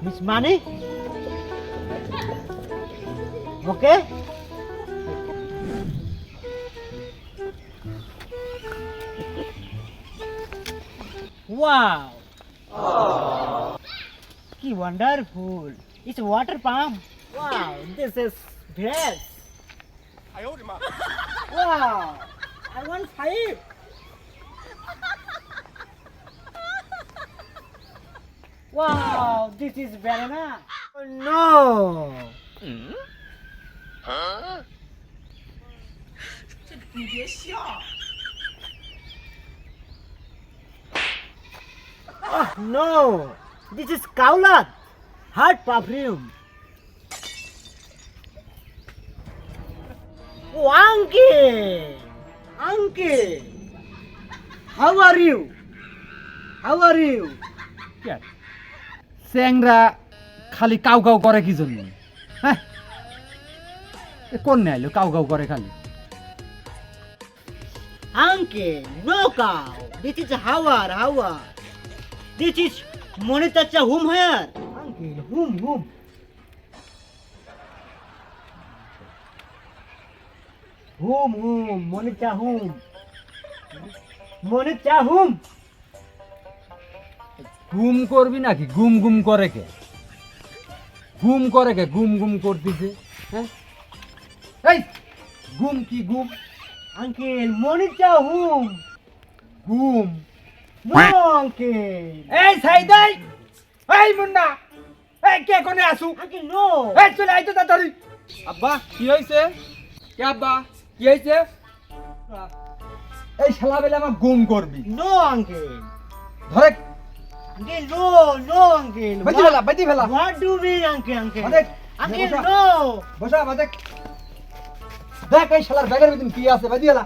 Miss Money? Okay? Wow! Ki wonderful! It's a water pump. Wow! This is best. Wow! I want 5. Wow! This is banana. Oh no! Oh no! This is Kaulat. Heart perfume. Oh, Uncle! Uncle! How are you? How are you? স্যাংরা খালি cow cow করে কি জন্য? হ্যাঁ, এ কোন আইলো cow cow করে খালি? Uncle, no cow. This is Howard, Howard. This is Monitacha whom here? Uncle, whom? Whom, Monita whom? Monita whom? গুম করবি নাকি? গুম গুম করে কে? গুম করে কে? গুম গুম করতেছে। হ্যাঁ, এই গুম কি গুম? Uncle, Monita whom? গুম No, Uncle. এই সাইদাই, এই মুন্না, এই কে কোনে আসু? Uncle, no. এই চলে আইতো তাড়াতাড়ি। আব্বা কি হইছে? কে আব্বা কি হইছে? এই শালা বেলা আমার গুম করবি। No, Uncle. ধরে Uncle, no, Uncle. বাইতি ফেলা। What do you mean, Uncle? Badek, Uncle, bosha. no. বসা বাদে। দেখ এই শালার ব্যাগের ভিতর কি আছে বাইতি ফেলা।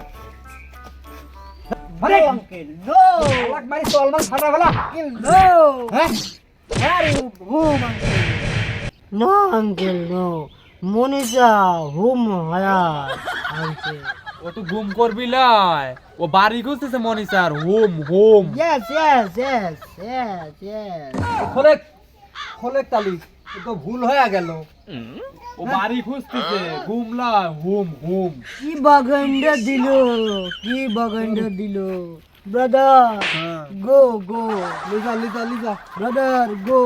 No, Uncle, no. শালাক মারি তলমান ফাটা ফেলা। Uncle, no. হ্যাঁ? Where you whom, Uncle? No, Uncle, no. Monica, whom here, Uncle? ও তো গুম করবি লাই, ও বাড়ি খুঁজতেছে মনিসার হোম হোম। Yes. খোলেক খোলেক তালি এ তো ভুল হয়ে গেল। ও বাড়ি খুঁজতেছে গুম লাই হোম হোম। কি বাগানটা দিল ব্রাদার গো লিজা লিজা লিজা ব্রাদার গো